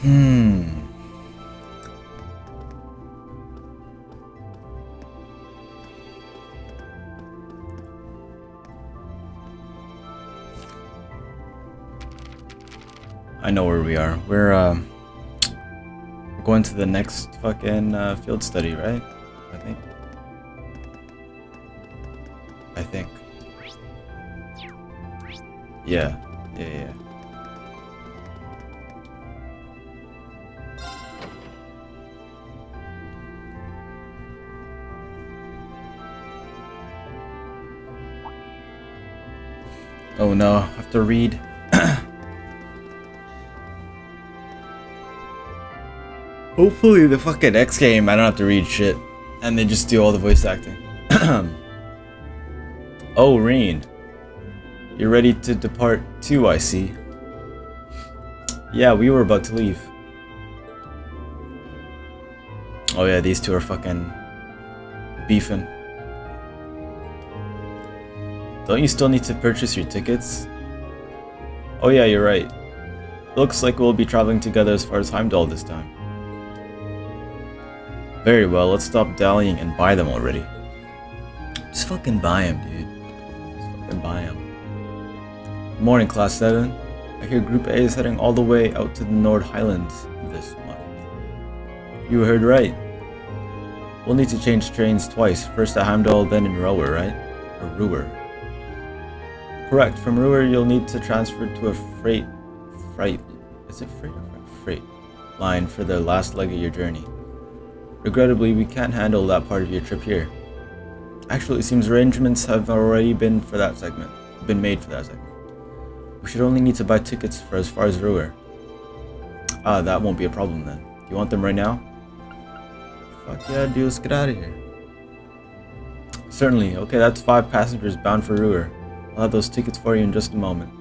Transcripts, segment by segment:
Hmm. I know where we are. We're going to the next fucking field study, right? I think. Yeah. Yeah. Oh no, I have to read. Hopefully the fucking X game I don't have to read shit. And they just do all the voice acting. Oh, Reen. You're ready to depart too, I see. Yeah, we were about to leave. Oh yeah, these two are fucking beefing. Don't you still need to purchase your tickets? Oh yeah, you're right. Looks like we'll be traveling together as far as Heimdall this time. Very well, let's stop dallying and buy them already. Just fucking buy them, dude. Just fucking buy them. Good morning, Class 7. I hear Group A is heading all the way out to the Nord Highlands this month. You heard right. We'll need to change trains twice, first at Heimdall, then in Rower, right? Or Ruhr. Correct, from Ruhr you'll need to transfer to a freight line for the last leg of your journey. Regrettably, we can't handle that part of your trip here. Actually, it seems arrangements have already been made for that segment. We should only need to buy tickets for as far as Ruhr. Ah, that won't be a problem then. Do you want them right now? Fuck yeah, dude, let's get out of here. Certainly. Okay, that's 5 passengers bound for Ruhr. I'll have those tickets for you in just a moment.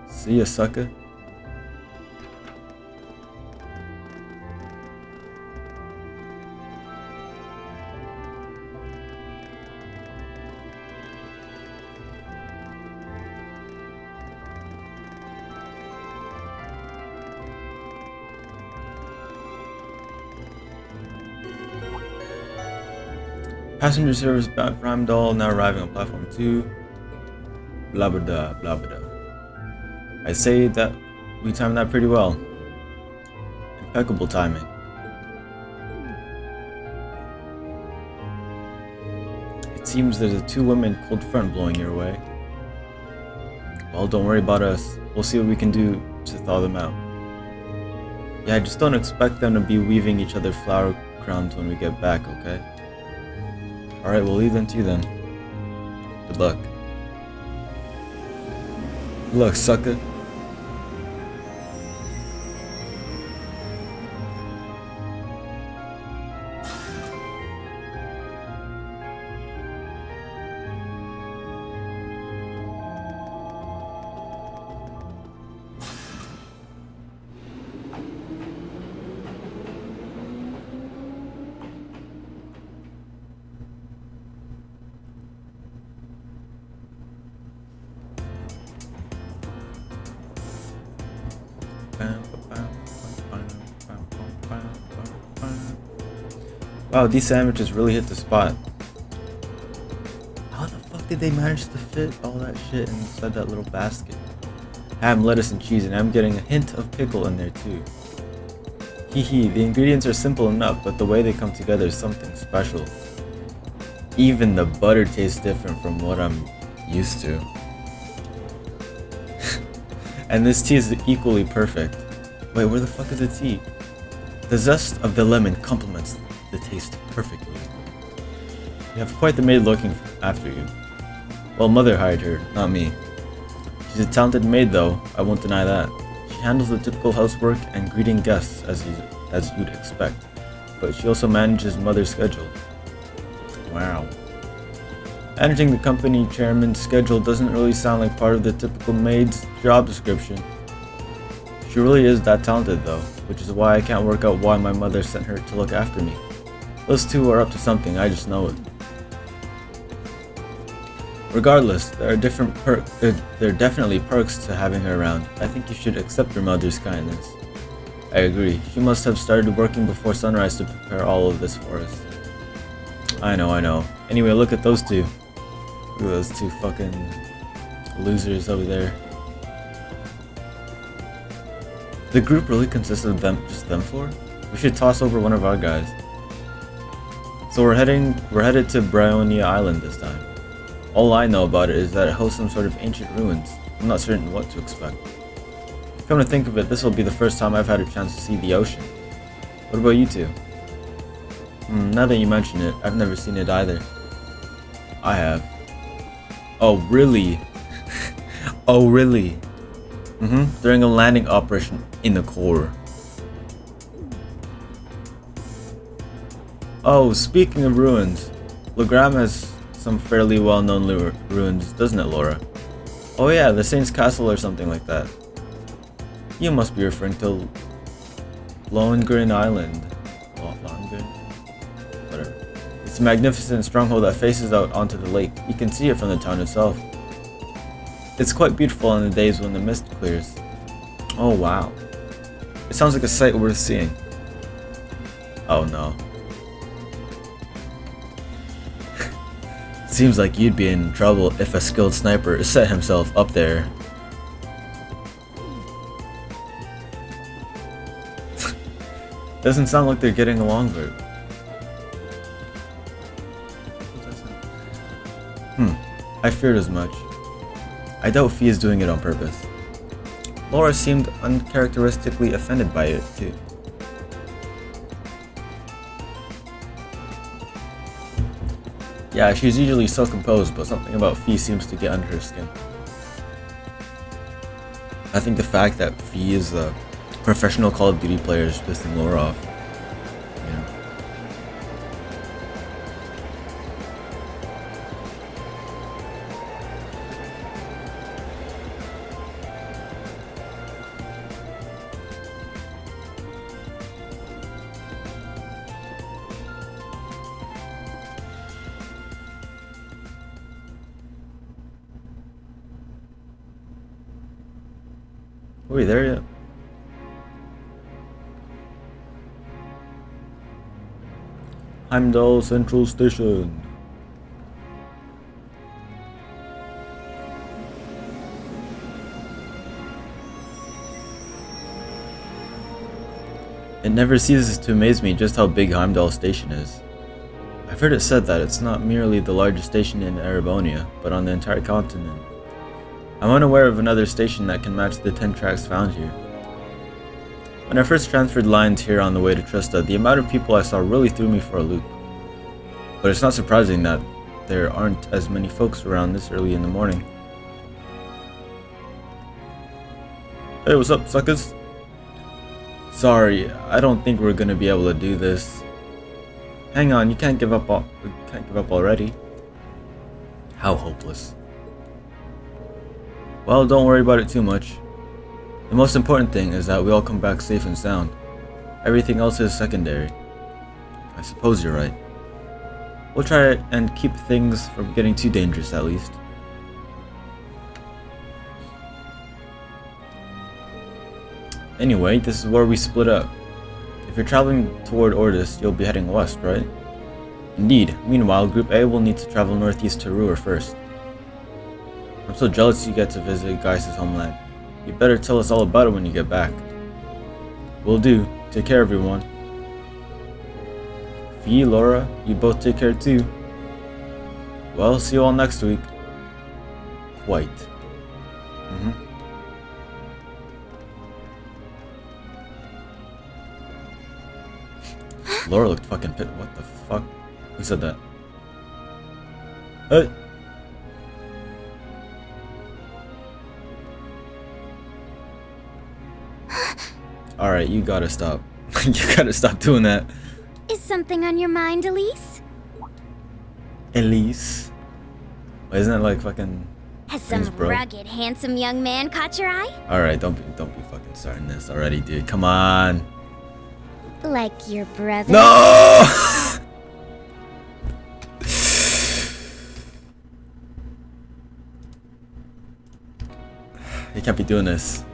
See ya, sucker. Passenger service bound for Heimdall, now arriving on platform 2. Blah blah blah blah blah. I say that we timed that pretty well. Impeccable timing. It seems there's a 2 women cold front blowing your way. Well, don't worry about us. We'll see what we can do to thaw them out. Yeah, just don't expect them to be weaving each other flower crowns when we get back, okay? Alright, we'll leave them to you then. Good luck. Good luck, sucker. Wow, these sandwiches really hit the spot. How the fuck did they manage to fit all that shit inside that little basket? Ham, lettuce, and cheese, and I'm getting a hint of pickle in there too. Hee, the ingredients are simple enough, but the way they come together is something special. Even the butter tastes different from what I'm used to. And this tea is equally perfect. Wait, where the fuck is the tea? The zest of the lemon complements the taste perfectly. You have quite the maid looking after you. Well, mother hired her, not me. She's a talented maid though, I won't deny that. She handles the typical housework and greeting guests as you'd expect, but she also manages mother's schedule. Wow. Managing the company chairman's schedule doesn't really sound like part of the typical maid's job description. She really is that talented though, which is why I can't work out why my mother sent her to look after me. Those two are up to something, I just know it. Regardless, there are there are definitely perks to having her around. I think you should accept your mother's kindness. I agree. She must have started working before sunrise to prepare all of this for us. I know. Anyway, look at those two. Look at those two fucking losers over there. The group really consists of just them four? We should toss over one of our guys. So we're headed to Bryonia Island this time. All I know about it is that it hosts some sort of ancient ruins. I'm not certain what to expect. Come to think of it, this will be the first time I've had a chance to see the ocean. What about you two? Now that you mention it, I've never seen it either. I have. Oh, really? Oh, really? During a landing operation in the core. Oh, speaking of ruins, Legram has some fairly well-known ruins, doesn't it, Laura? Oh yeah, the Saint's Castle or something like that. You must be referring to Lohengrin Island. Lohengrin? Whatever. It's a magnificent stronghold that faces out onto the lake. You can see it from the town itself. It's quite beautiful on the days when the mist clears. Oh wow. It sounds like a sight worth seeing. Oh no. Seems like you'd be in trouble if a skilled sniper set himself up there. Doesn't sound like they're getting along very well. I feared as much. I doubt Fee is doing it on purpose. Laura seemed uncharacteristically offended by it too. Yeah, she's usually so composed, but something about Fee seems to get under her skin. I think the fact that Fee is a professional Call of Duty player is pissing Laura off. Yeah. Wait, there yet? Heimdall Central Station. It never ceases to amaze me just how big Heimdall Station is. I've heard it said that it's not merely the largest station in Erebonia, but on the entire continent. I'm unaware of another station that can match the 10 tracks found here. When I first transferred lines here on the way to Trista, the amount of people I saw really threw me for a loop. But it's not surprising that there aren't as many folks around this early in the morning. Hey, what's up, suckers? Sorry, I don't think we're gonna be able to do this. Hang on, you can't give up already. How hopeless. Well, don't worry about it too much. The most important thing is that we all come back safe and sound. Everything else is secondary. I suppose you're right. We'll try and keep things from getting too dangerous at least. Anyway, this is where we split up. If you're traveling toward Ordis, you'll be heading west, right? Indeed. Meanwhile, Group A will need to travel northeast to Ruhr first. I'm so jealous you get to visit Geiss's homeland. You better tell us all about it when you get back. Will do. Take care, everyone. Fee, Laura, you both take care too. Well, see you all next week. Quite. Laura looked fucking pissed. What the fuck? Who said that? Hey! Alright, you gotta stop. You gotta stop doing that. Is something on your mind, Elise? Elise? Wait, isn't that like fucking... Has some rugged, handsome young man caught your eye? Alright, don't be fucking starting this already, dude. Come on. Like your brother? No! You can't be doing this.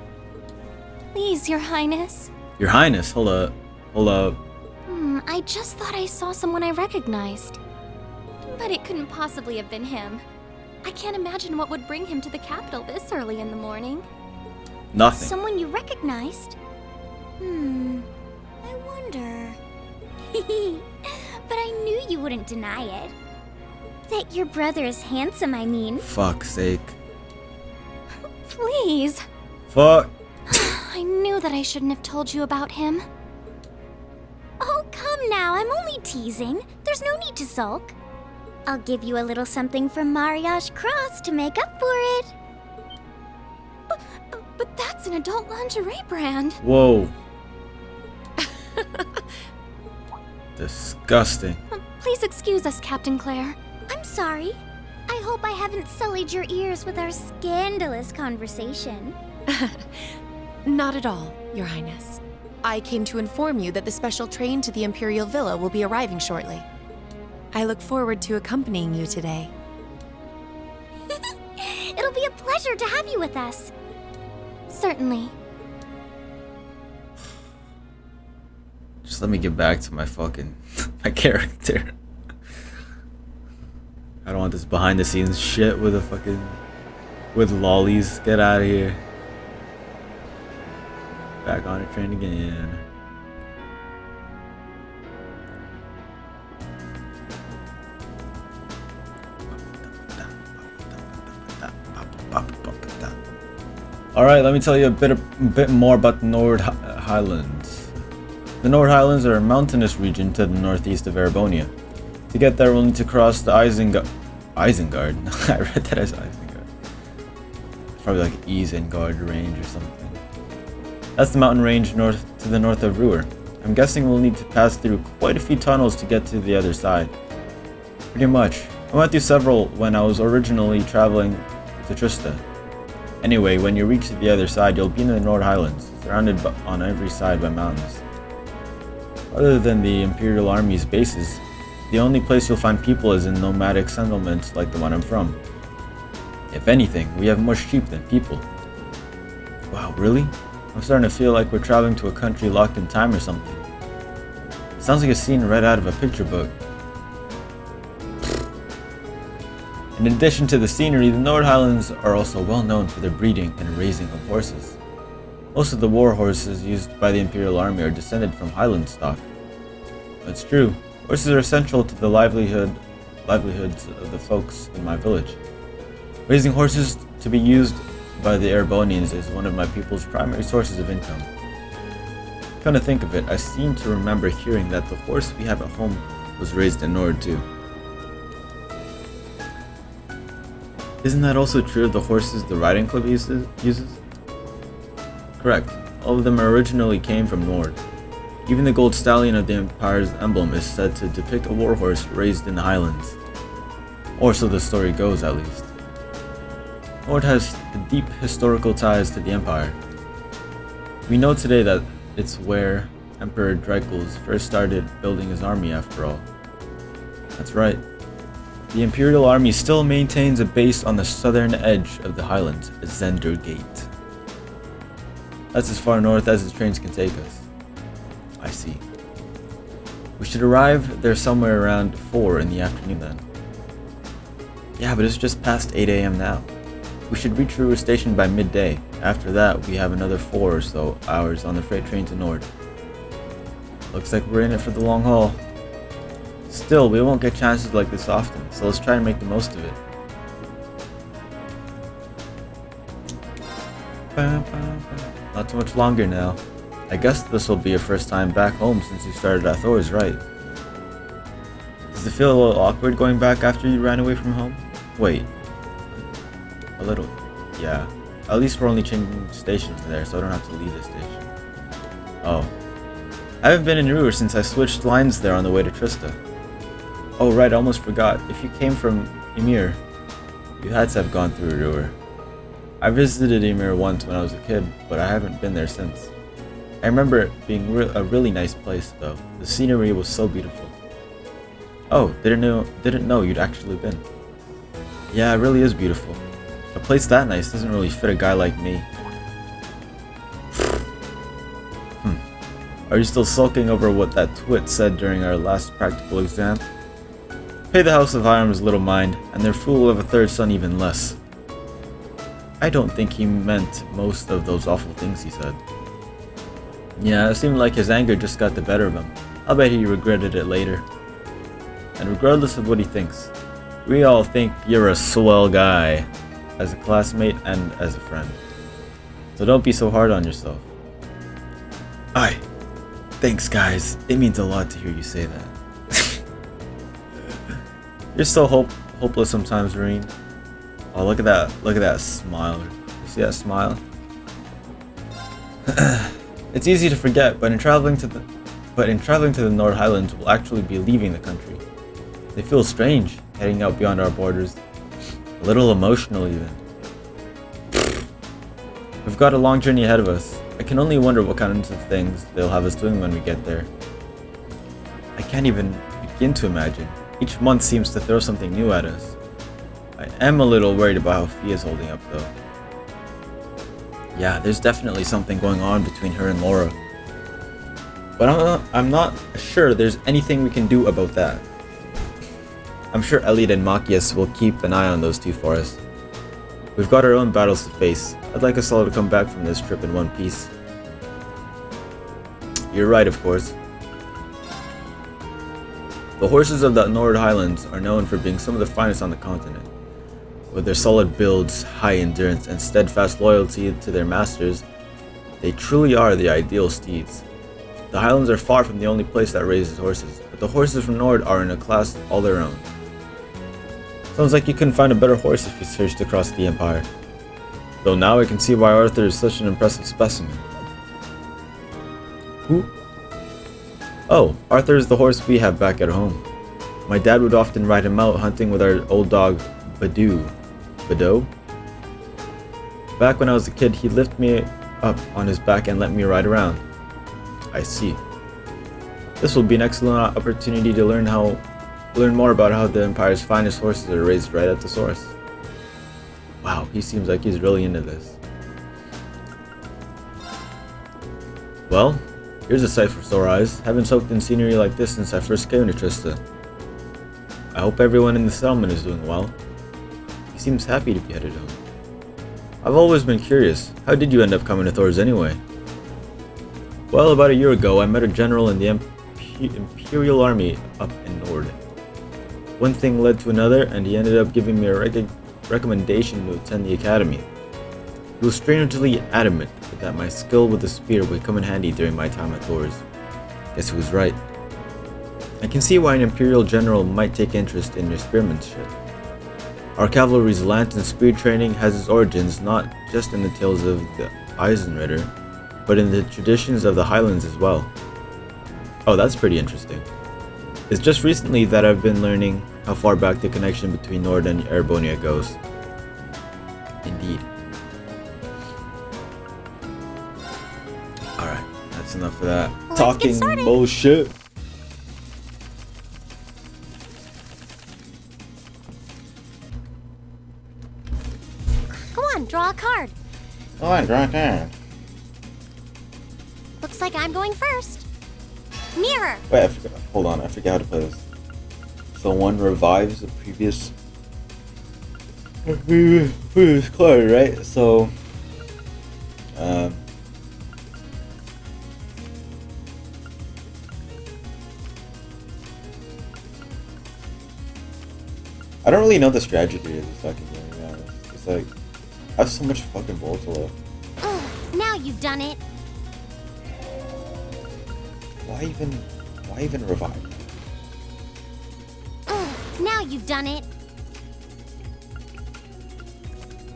Please, Your Highness. Your Highness, hold up. Hold up. I just thought I saw someone I recognized. But it couldn't possibly have been him. I can't imagine what would bring him to the capital this early in the morning. Nothing. Someone you recognized? I wonder. But I knew you wouldn't deny it. That your brother is handsome, I mean. Fuck's sake. Please. Fuck. I knew that I shouldn't have told you about him. Oh, come now, I'm only teasing. There's no need to sulk. I'll give you a little something from Mariage Cross to make up for it. But that's an adult lingerie brand. Whoa. Disgusting. Please excuse us, Captain Claire. I'm sorry. I hope I haven't sullied your ears with our scandalous conversation. Not at all, Your Highness. I came to inform you that the special train to the Imperial Villa will be arriving shortly. I look forward to accompanying you today. It'll be a pleasure to have you with us. Certainly. Just let me get back to my fucking my character. I don't want this behind the scenes shit with a fucking with lollies. Get out of here. Back on a train again. Alright, let me tell you a bit more about the Nord Highlands. The Nord Highlands are a mountainous region to the northeast of Erebonia. To get there, we'll need to cross the Isengard. I read that as Isengard. It's probably like Isengard range or something. That's the mountain range to the north of Ruhr. I'm guessing we'll need to pass through quite a few tunnels to get to the other side. Pretty much. I went through several when I was originally traveling to Trista. Anyway, when you reach the other side, you'll be in the Nord Highlands, surrounded on every side by mountains. Other than the Imperial Army's bases, the only place you'll find people is in nomadic settlements like the one I'm from. If anything, we have more sheep than people. Wow, really? I'm starting to feel like we're traveling to a country locked in time or something. It sounds like a scene right out of a picture book. In addition to the scenery, the Nord Highlands are also well known for their breeding and raising of horses. Most of the war horses used by the Imperial Army are descended from Highland stock. That's true. Horses are essential to the livelihoods of the folks in my village. Raising horses to be used by the Erebonians is one of my people's primary sources of income. Come to think of it, I seem to remember hearing that the horse we have at home was raised in Nord too. Isn't that also true of the horses the riding club uses? Correct. All of them originally came from Nord. Even the gold stallion of the Empire's emblem is said to depict a warhorse raised in the Highlands. Or so the story goes, at least. Nord has deep historical ties to the Empire. We know today that it's where Emperor Draculus first started building his army after all. That's right. The Imperial Army still maintains a base on the southern edge of the Highlands, at Zender Gate. That's as far north as the trains can take us. I see. We should arrive there somewhere around 4 in the afternoon then. Yeah, but it's just past 8 AM now. We should reach Ruhr Station by midday. After that, we have another 4 or so hours on the freight train to Nord. Looks like we're in it for the long haul. Still, we won't get chances like this often, so let's try and make the most of it. Not too much longer now. I guess this will be your first time back home since you started at Thor's, right? Does it feel a little awkward going back after you ran away from home? Wait. A little. Yeah. At least we're only changing stations there, so I don't have to leave the station. Oh. I haven't been in Ruhr since I switched lines there on the way to Trista. Oh right, I almost forgot. If you came from Ymir, you had to have gone through Ruhr. I visited Ymir once when I was a kid, but I haven't been there since. I remember it being a really nice place though. The scenery was so beautiful. Oh, didn't know you'd actually been. Yeah, it really is beautiful. A place that nice doesn't really fit a guy like me. Are you still sulking over what that twit said during our last practical exam? Pay the House of Irons little mind, and their fool of a third son even less. I don't think he meant most of those awful things he said. Yeah, it seemed like his anger just got the better of him. I'll bet he regretted it later. And regardless of what he thinks, we all think you're a swell guy, as a classmate and as a friend. So don't be so hard on yourself. Aye. Thanks, guys. It means a lot to hear you say that. You're so hopeless sometimes, Reem. Oh, look at that! Look at that smile. You see that smile? It's easy to forget, but in traveling to the North Highlands, we'll actually be leaving the country. They feel strange heading out beyond our borders. A little emotional, even. We've got a long journey ahead of us. I can only wonder what kinds of things they'll have us doing when we get there. I can't even begin to imagine. Each month seems to throw something new at us. I am a little worried about how Fia's holding up, though. Yeah, there's definitely something going on between her and Laura. But I'm not sure there's anything we can do about that. I'm sure Elliot and Machias will keep an eye on those two for us. We've got our own battles to face. I'd like us all to come back from this trip in one piece. You're right, of course. The horses of the North Highlands are known for being some of the finest on the continent. With their solid builds, high endurance, and steadfast loyalty to their masters, they truly are the ideal steeds. The Highlands are far from the only place that raises horses, but the horses from Nord are in a class all their own. Sounds like you couldn't find a better horse if you searched across the Empire. Though now I can see why Arthur is such an impressive specimen. Who? Oh, Arthur is the horse we have back at home. My dad would often ride him out hunting with our old dog, Badoo. Badoo? Back when I was a kid, he'd lift me up on his back and let me ride around. I see. This will be an excellent opportunity to learn more about how the Empire's finest horses are raised right at the source. Wow, he seems like he's really into this. Well, here's a sight for sore eyes. Haven't soaked in scenery like this since I first came to Trista. I hope everyone in the settlement is doing well. He seems happy to be headed home. I've always been curious, how did you end up coming to Thors anyway? Well, about a year ago, I met a general in the Imperial Army up in Nord. One thing led to another, and he ended up giving me a recommendation to attend the academy. He was strangely adamant that my skill with the spear would come in handy during my time at Thors. Guess he was right. I can see why an Imperial general might take interest in your spearmanship. Our cavalry's lance and spear training has its origins not just in the tales of the Eisenritter, but in the traditions of the Highlands as well. Oh, that's pretty interesting. It's just recently that I've been learning how far back the connection between Nord and Erebonia goes. Indeed. Alright, that's enough of that. Let's get Talking started. bullshit. Go on, draw a card. Oh, I draw a card. Looks like I'm going first. Mirror. Wait, I forgot. Hold on, I forget how to play this. So one revives the previous card, right? So, I don't really know the strategy of this fucking game, to be honest. It's like, I have so much fucking Voltolo. Ugh, now you've done it. Why even revive? Ugh, now you've done it.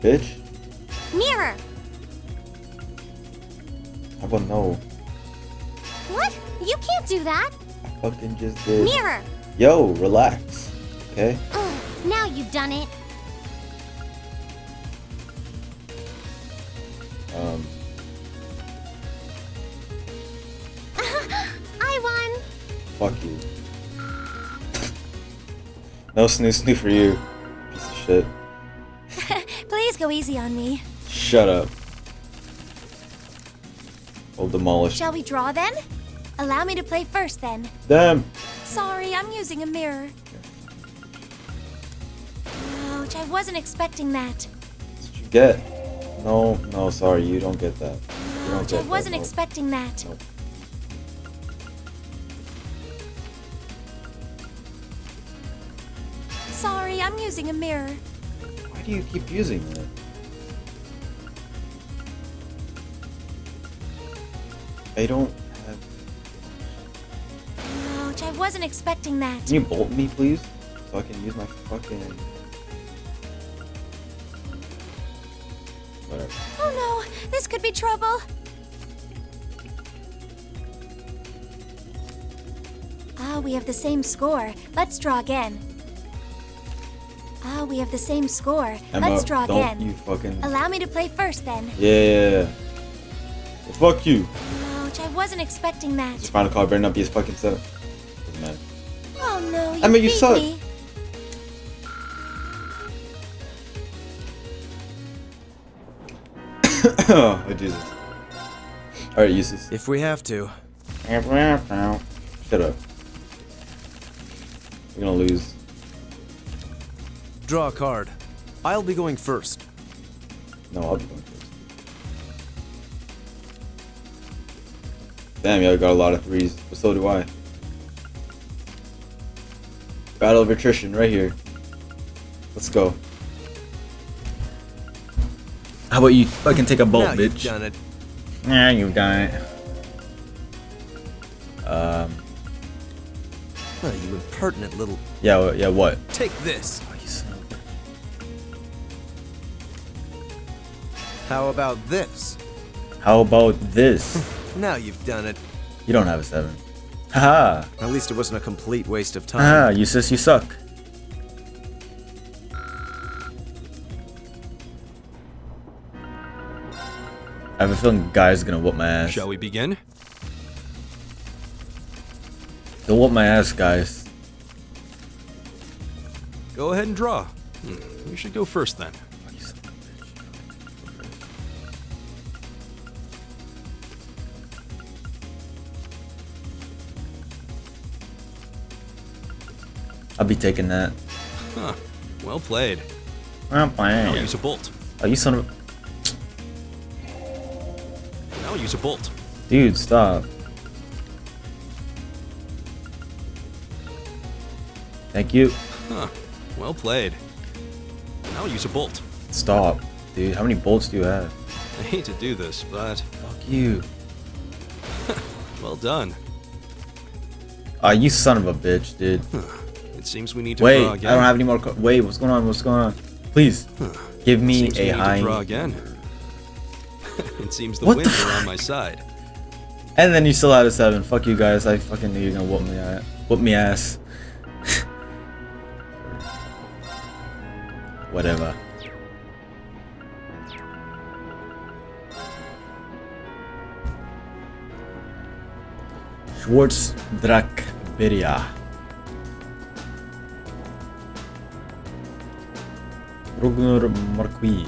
Bitch? Mirror. How about no? What? You can't do that. I fucking just did. Mirror. Yo, relax. Okay? Ugh, now you've done it. I won. Fuck you. No snoo snoo for you, piece of shit. Please go easy on me. Shut up. I'll demolish. Shall we draw then? Allow me to play first then. Damn. Sorry, I'm using a mirror. Ouch, I wasn't expecting that. That's what you get. No, sorry, you don't get that. You don't Ouch, get I wasn't that. Nope. expecting that. Nope. Sorry, I'm using a mirror. Why do you keep using that? I don't have... Ouch, I wasn't expecting that. Can you bolt me, please? So I can use my fucking... Whatever. Oh no, this could be trouble. Ah, we have the same score. Let's draw again. Ah, we have the same score. Emma, Let's draw don't again. you fucking... Allow me to play first then. Yeah. Well, fuck you. Ouch, I wasn't expecting that. This final card better not be his fucking 7. Doesn't matter. Oh no, you Emma, you beat suck. me. Oh, Jesus. Alright, useless. If we have to. Shut up. We're gonna lose. Draw a card. I'll be going first. No, I'll be going first. Damn, y'all got a lot of 3s, but so do I. Battle of attrition right here. Let's go. How about you fucking take a bolt, Now bitch? you've done it. Yeah, you've done it. Oh, you impertinent little... Yeah, what? Take this. Oh, you son of a bitch. How about this? How about this? Now you've done it. You don't have a 7. Haha. At least it wasn't a complete waste of time. Haha, you sis, you suck. I have a feeling Guy's gonna whoop my ass. Shall we begin? Don't whoop my ass, guys. Go ahead and draw. You should go first then. Oh, you son of a bitch. I'll be taking that. Huh. Well played. I'm Now playing. use a bolt. Oh, you son of a... Now use a bolt. Dude, stop. Thank you. Huh. Well played. Now use a bolt. Stop. Dude, how many bolts do you have? I hate to do this, but Fuck you. well done. Ah, you son of a bitch, dude. It seems we need to Wait, draw I again. don't have any more. Wait, what's going on? What's going on? Please, give me Seems we a need to high. draw again. It seems the What the winds are fuck? on my side. And then you still had a 7. Fuck you guys. I fucking knew you were gonna whoop me ass. Whatever. Schwarzdrakberia. Rugner Marquis.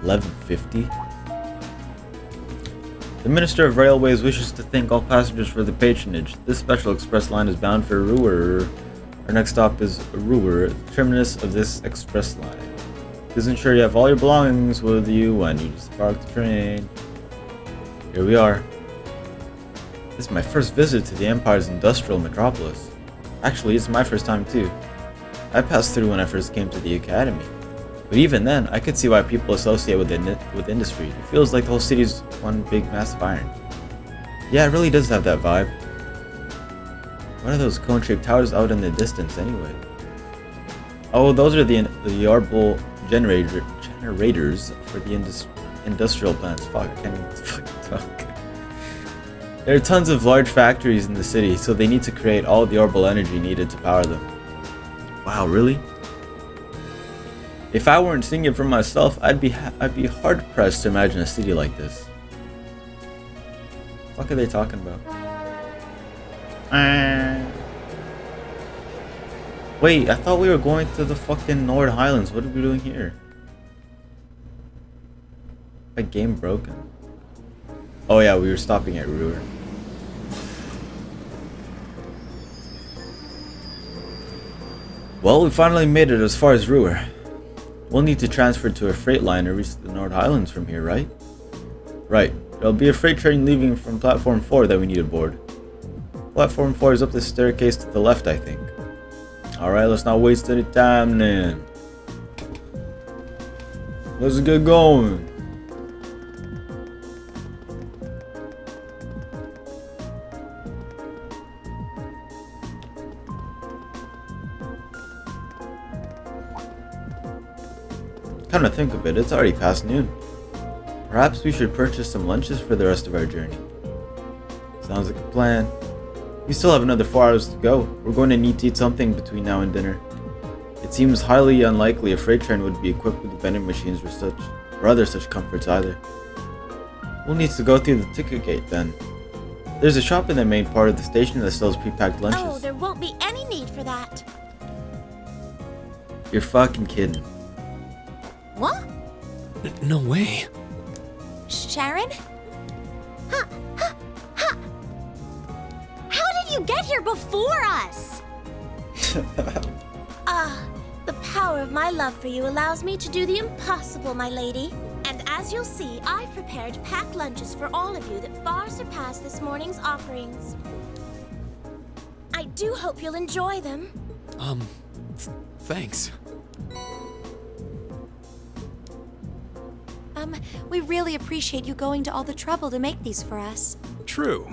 1150. The Minister of Railways wishes to thank all passengers for the patronage. This special express line is bound for Ruhr. Our next stop is Ruhr, the terminus of this express line. Please ensure you have all your belongings with you when you depart the train. Here we are. This is my first visit to the Empire's industrial metropolis. Actually, it's my first time too. I passed through when I first came to the academy. But even then, I could see why people associate with industry. It feels like the whole city's one big massive iron. Yeah, it really does have that vibe. What are those cone-shaped towers out in the distance anyway? Oh, those are the Arbol generators for the industrial plants. Fuck, I can't even fucking talk. There are tons of large factories in the city, so they need to create all the Arbol energy needed to power them. Wow, really? If I weren't seeing it for myself, I'd be hard pressed to imagine a city like this. What the fuck are they talking about? Wait, I thought we were going to the fucking Nord Highlands. What are we doing here? My game broken. Oh yeah, we were stopping at Ruhr. Well, we finally made it as far as Ruhr. We'll need to transfer to a freight line to reach the North Highlands from here, right? Right. There'll be a freight train leaving from platform 4 that we need aboard. Platform 4 is up the staircase to the left, I think. Alright, let's not waste any time then. Let's get going. Come to think of it, it's already past noon. Perhaps we should purchase some lunches for the rest of our journey. Sounds like a plan. We still have another 4 hours to go. We're going to need to eat something between now and dinner. It seems highly unlikely a freight train would be equipped with vending machines or other such comforts either. We'll need to go through the ticket gate then. There's a shop in the main part of the station that sells pre-packed lunches. Oh, there won't be any need for that. You're fucking kidding. What? No way. Sharon? Huh, huh, huh. How did you get here before us? The power of my love for you allows me to do the impossible, my lady. And as you'll see, I've prepared packed lunches for all of you that far surpass this morning's offerings. I do hope you'll enjoy them. Thanks. We really appreciate you going to all the trouble to make these for us. True.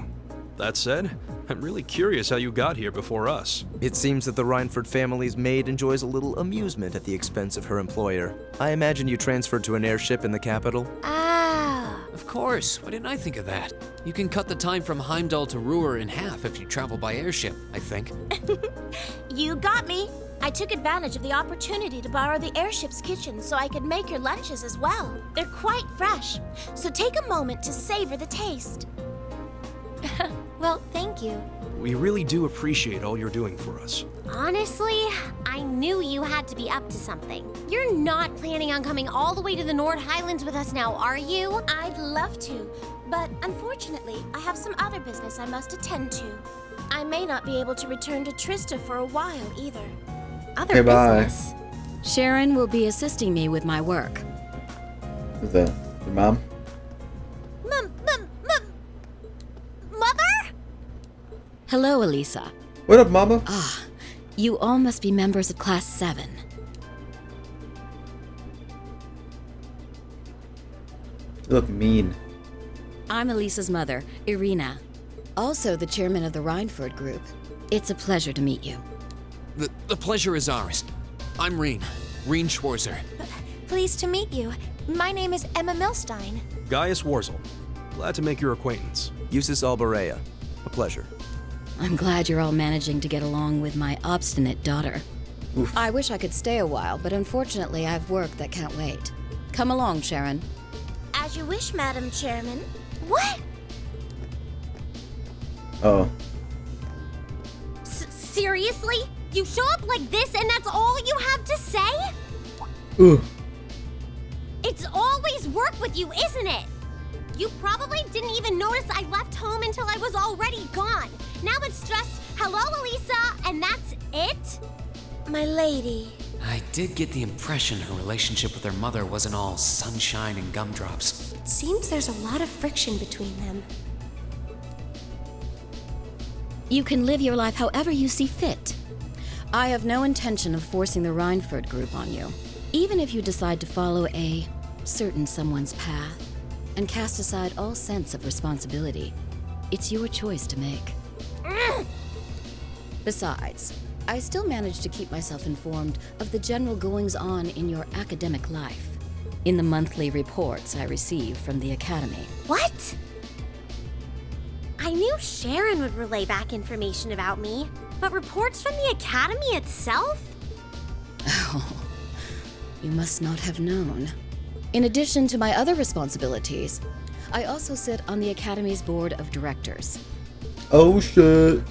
That said, I'm really curious how you got here before us. It seems that the Reinford family's maid enjoys a little amusement at the expense of her employer. I imagine you transferred to an airship in the capital? Ah. Of course, why didn't I think of that? You can cut the time from Heimdall to Ruhr in half if you travel by airship, I think. You got me. I took advantage of the opportunity to borrow the airship's kitchen so I could make your lunches as well. They're quite fresh, so take a moment to savor the taste. Well, thank you. We really do appreciate all you're doing for us. Honestly, I knew you had to be up to something. You're not planning on coming all the way to the North Highlands with us now, are you? I'd love to, but unfortunately, I have some other business I must attend to. I may not be able to return to Trista for a while either. Okay, bye. Sharon will be assisting me with my work. Who's that? Your mom? Mother? Hello, Elisa. What up, mama? You all must be members of Class 7. You look mean. I'm Elisa's mother, Irina. Also the chairman of the Reinford Group. It's a pleasure to meet you. The pleasure is ours. I'm Reen Schwarzer. Pleased to meet you. My name is Emma Milstein. Gaius Warzel. Glad to make your acquaintance. Eustace Alberea. A pleasure. I'm glad you're all managing to get along with my obstinate daughter. Oof. I wish I could stay a while, but unfortunately I've work that can't wait. Come along, Sharon. As you wish, Madam Chairman. What? Oh. Seriously? You show up like this and that's all you have to say? Ooh. It's always work with you, isn't it? You probably didn't even notice I left home until I was already gone. Now it's just, hello, Elisa, and that's it? My lady. I did get the impression her relationship with her mother wasn't all sunshine and gumdrops. It seems there's a lot of friction between them. You can live your life however you see fit. I have no intention of forcing the Reinford Group on you. Even if you decide to follow a certain someone's path and cast aside all sense of responsibility, it's your choice to make. Besides, I still manage to keep myself informed of the general goings-on in your academic life, in the monthly reports I receive from the Academy. What? I knew Sharon would relay back information about me, but reports from the Academy itself? Oh, you must not have known. In addition to my other responsibilities, I also sit on the Academy's board of directors. Oh shit.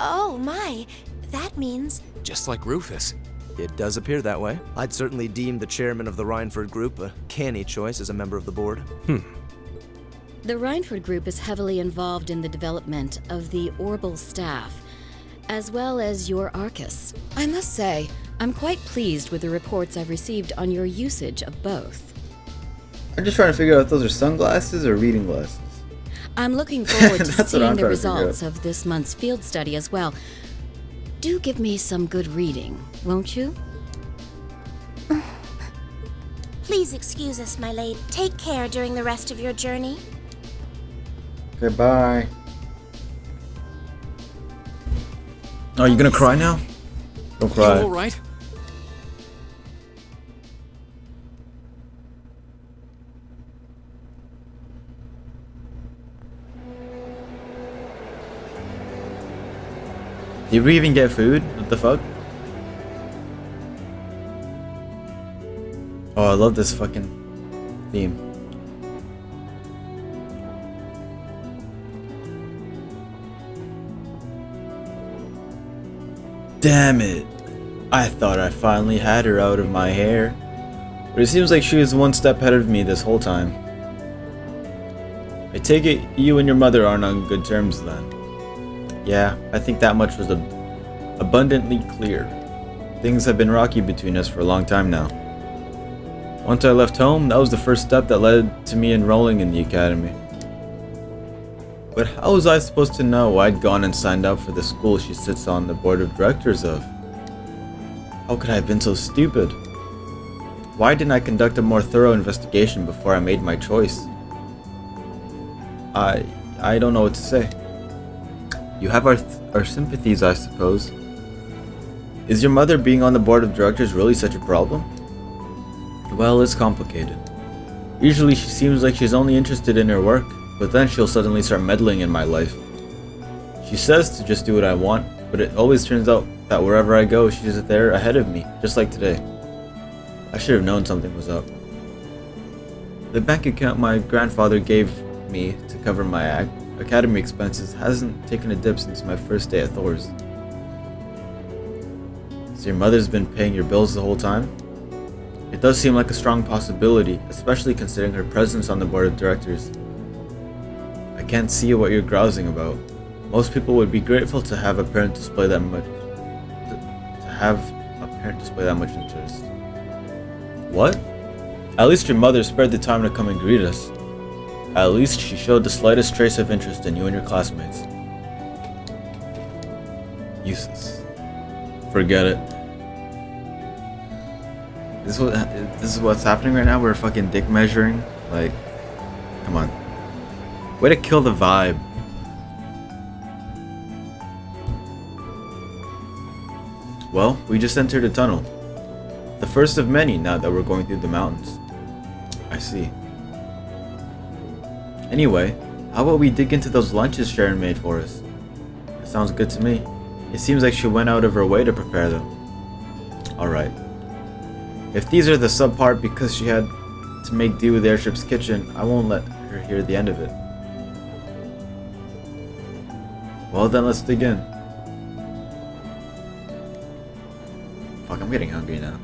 Oh my, that means... Just like Rufus. It does appear that way. I'd certainly deem the chairman of the Rhineford Group a canny choice as a member of the board. The Rhineford Group is heavily involved in the development of the Orbital staff, as well as your Arcus. I must say, I'm quite pleased with the reports I've received on your usage of both. I'm just trying to figure out if those are sunglasses or reading glasses. I'm looking forward to That's what seeing I'm the trying to figure results out. of this month's field study as well. Do give me some good reading, won't you? Please excuse us, my lady. Take care during the rest of your journey. Okay, bye. Oh, you gonna cry now? Don't You cry. all right? Did we even get food? What the fuck? Oh, I love this fucking theme. Damn it. I thought I finally had her out of my hair. But it seems like she was one step ahead of me this whole time. I take it you and your mother aren't on good terms then. Yeah, I think that much was abundantly clear. Things have been rocky between us for a long time now. Once I left home, that was the first step that led to me enrolling in the academy. But how was I supposed to know I'd gone and signed up for the school she sits on the board of directors of? How could I have been so stupid? Why didn't I conduct a more thorough investigation before I made my choice? I don't know what to say. You have our sympathies, I suppose. Is your mother being on the board of directors really such a problem? Well, it's complicated. Usually she seems like she's only interested in her work, but then she'll suddenly start meddling in my life. She says to just do what I want, but it always turns out that wherever I go, she's there ahead of me, just like today. I should have known something was up. The bank account my grandfather gave me to cover my academy expenses hasn't taken a dip since my first day at Thor's. So your mother's been paying your bills the whole time? It does seem like a strong possibility, especially considering her presence on the board of directors. I can't see what you're grousing about. Most people would be grateful to have a parent display that much interest. What? At least your mother spared the time to come and greet us. At least she showed the slightest trace of interest in you and your classmates. Useless. Forget it. This is what's happening right now? We're fucking dick measuring? Like, come on. Way to kill the vibe. Well, we just entered a tunnel. The first of many now that we're going through the mountains. I see. Anyway, how about we dig into those lunches Sharon made for us? That sounds good to me. It seems like she went out of her way to prepare them. Alright. If these are the subpart because she had to make do with the airship's kitchen, I won't let her hear the end of it. Well then, let's dig in. Fuck, I'm getting hungry now.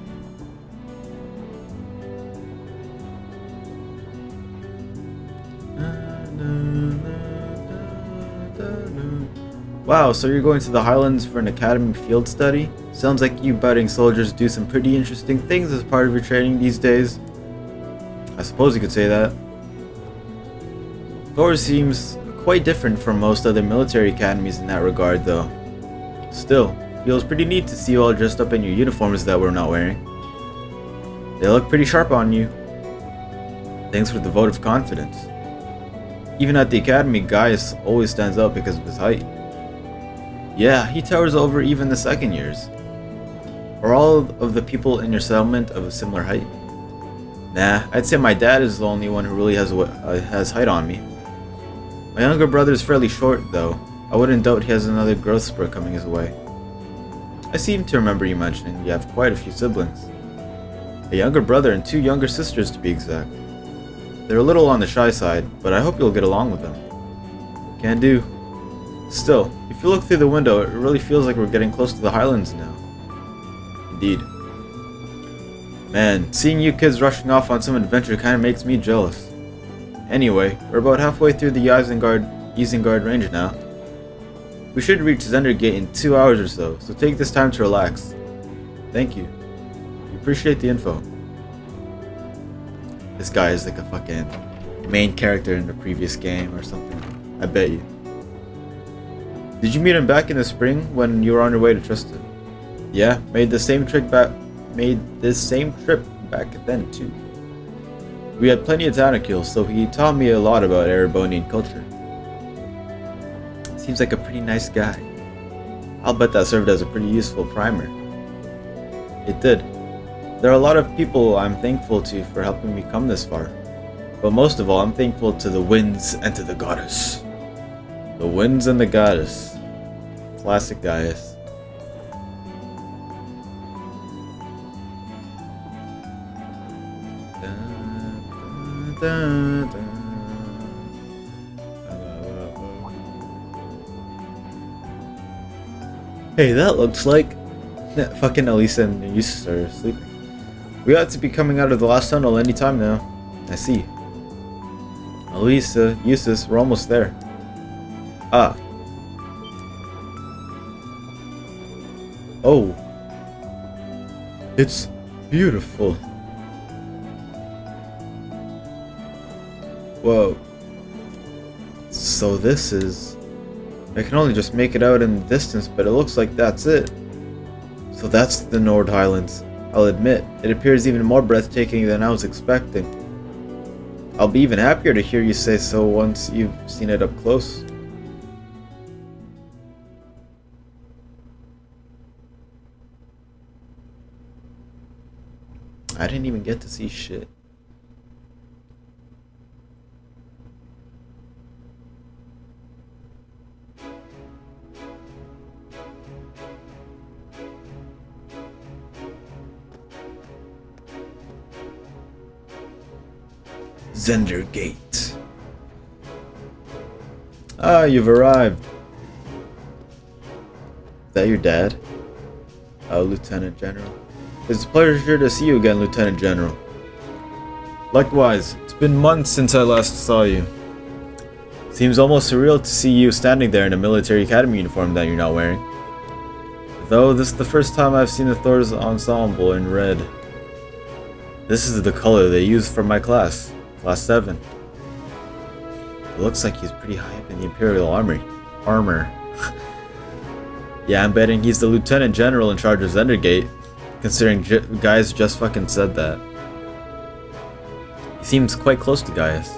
Wow, so you're going to the Highlands for an academy field study? Sounds like you budding soldiers do some pretty interesting things as part of your training these days. I suppose you could say that. Thor seems quite different from most other military academies in that regard, though. Still, feels pretty neat to see you all dressed up in your uniforms that we're not wearing. They look pretty sharp on you. Thanks for the vote of confidence. Even at the academy, Gaius always stands out because of his height. Yeah, he towers over even the second years. Are all of the people in your settlement of a similar height? Nah, I'd say my dad is the only one who really has height on me. My younger brother is fairly short, though. I wouldn't doubt he has another growth spurt coming his way. I seem to remember you mentioning you have quite a few siblings. A younger brother and 2 younger sisters to be exact. They're a little on the shy side, but I hope you'll get along with them. Can do. Still, if you look through the window, it really feels like we're getting close to the Highlands now. Indeed. Man, seeing you kids rushing off on some adventure kinda makes me jealous. Anyway, we're about halfway through the Isengard range now. We should reach Zendergate in 2 hours or so take this time to relax. Thank you. We appreciate the info. This guy is like a fucking main character in the previous game or something. I bet you. Did you meet him back in the spring when you were on your way to Tristan? Yeah, made this same trip back then too. We had plenty of time to kill, so he taught me a lot about Erebonian culture. Seems like a pretty nice guy. I'll bet that served as a pretty useful primer. It did. There are a lot of people I'm thankful to for helping me come this far. But most of all, I'm thankful to the winds and to the goddess. The winds and the goddess. Classic Gaius. Hey, that looks like fucking Elisa and Eustace are sleeping. We ought to be coming out of the last tunnel any time now. I see. Elisa, Eustace, we're almost there. Ah. Oh. It's beautiful. Whoa. So this is... I can only just make it out in the distance, but it looks like that's it. So that's the Nord Highlands. I'll admit, it appears even more breathtaking than I was expecting. I'll be even happier to hear you say so once you've seen it up close. I didn't even get to see shit. Zendergate. Ah, you've arrived. Is that your dad? Oh, Lieutenant General. It's a pleasure to see you again, Lieutenant General. Likewise, it's been months since I last saw you. Seems almost surreal to see you standing there in a military academy uniform that you're not wearing. Though this is the first time I've seen the Thor's ensemble in red. This is the color they use for my class. Class 7. It looks like he's pretty high up in the Imperial armor. Yeah, I'm betting he's the Lieutenant General in charge of Zendergate, considering Gaius just fucking said that. He seems quite close to Gaius.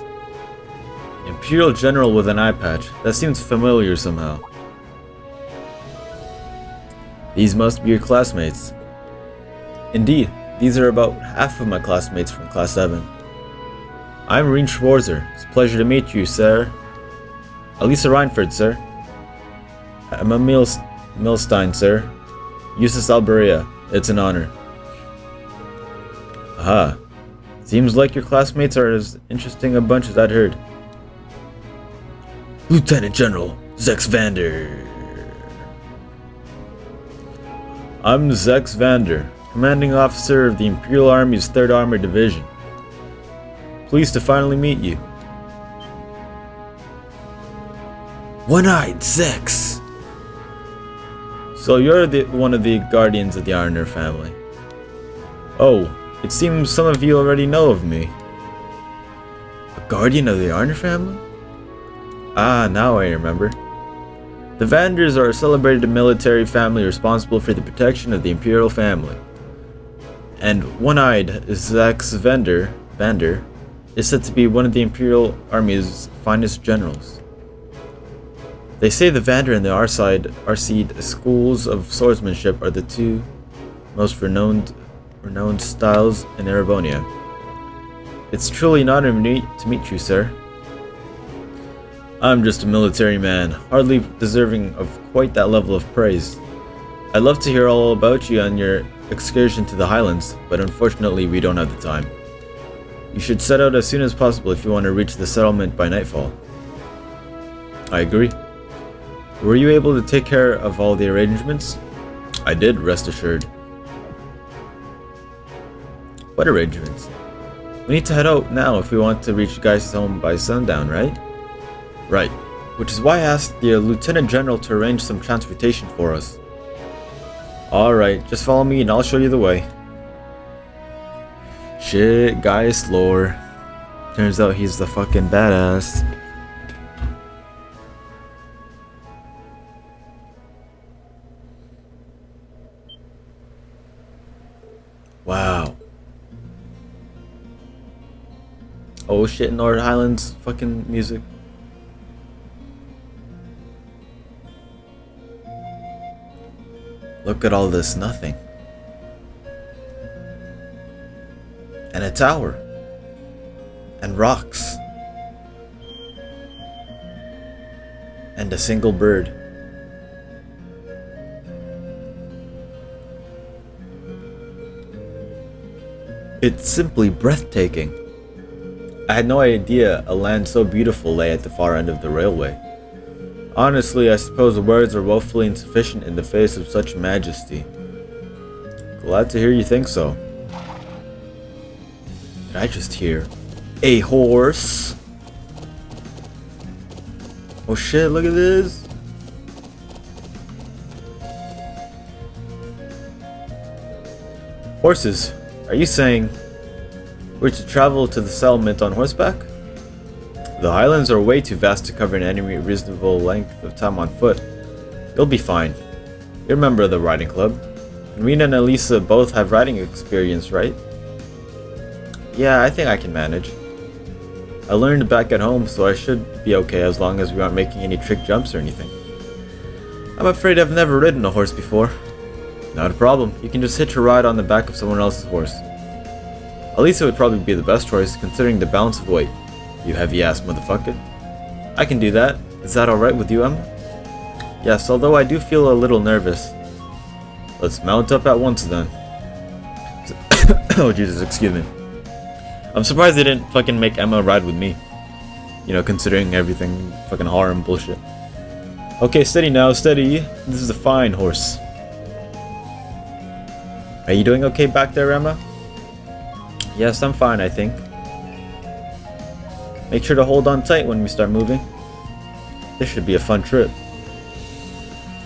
Imperial General with an eye patch. That seems familiar somehow. These must be your classmates. Indeed, these are about half of my classmates from Class 7. I'm Reen Schwarzer. It's a pleasure to meet you, sir. Elisa Reinford, sir. Emma Milstein, sir. Eustace Alberia. It's an honor. Aha. Seems like your classmates are as interesting a bunch as I'd heard. Lieutenant General Zex Vander. I'm Zex Vander, commanding officer of the Imperial Army's 3rd Armored Division. Pleased to finally meet you. One-eyed Zex. So you're one of the guardians of the Arner family. Oh, it seems some of you already know of me. A guardian of the Arner family? Ah, now I remember. The Vanders are a celebrated military family responsible for the protection of the Imperial family. And one-eyed Zex Vander is said to be one of the Imperial Army's finest generals. They say the Vander and the Arseid schools of swordsmanship are the two most renowned styles in Erebonia. It's truly an honor to meet you, sir. I'm just a military man, hardly deserving of quite that level of praise. I'd love to hear all about you on your excursion to the Highlands, but unfortunately we don't have the time. You should set out as soon as possible if you want to reach the settlement by nightfall. I agree. Were you able to take care of all the arrangements? I did, rest assured. What arrangements? We need to head out now if we want to reach Guy's home by sundown, right? Right. Which is why I asked the Lieutenant General to arrange some transportation for us. Alright, just follow me and I'll show you the way. Shit, Guy's lore. Turns out he's the fucking badass. Wow. Oh shit, North Highlands fucking music. Look at all this nothing. And a tower. And rocks. And a single bird. It's simply breathtaking. I had no idea a land so beautiful lay at the far end of the railway. Honestly, I suppose the words are woefully insufficient in the face of such majesty. Glad to hear you think so. Did I just hear a horse? Oh shit, look at this. Horses, are you saying we're to travel to the settlement on horseback? The highlands are way too vast to cover in any reasonable length of time on foot. You'll be fine. You're a member of the riding club. And Rena and Elisa both have riding experience, right? Yeah, I think I can manage. I learned back at home, so I should be okay as long as we aren't making any trick jumps or anything. I'm afraid I've never ridden a horse before. Not a problem. You can just hitch a ride on the back of someone else's horse. Elisa would probably be the best choice, considering the balance of weight. You heavy-ass motherfucker. I can do that. Is that alright with you, Emma? Yes, although I do feel a little nervous. Let's mount up at once then. Oh Jesus, excuse me. I'm surprised they didn't fucking make Emma ride with me. You know, considering everything fucking horror and bullshit. Okay, steady now, steady. This is a fine horse. Are you doing okay back there, Emma? Yes, I'm fine, I think. Make sure to hold on tight when we start moving. This should be a fun trip.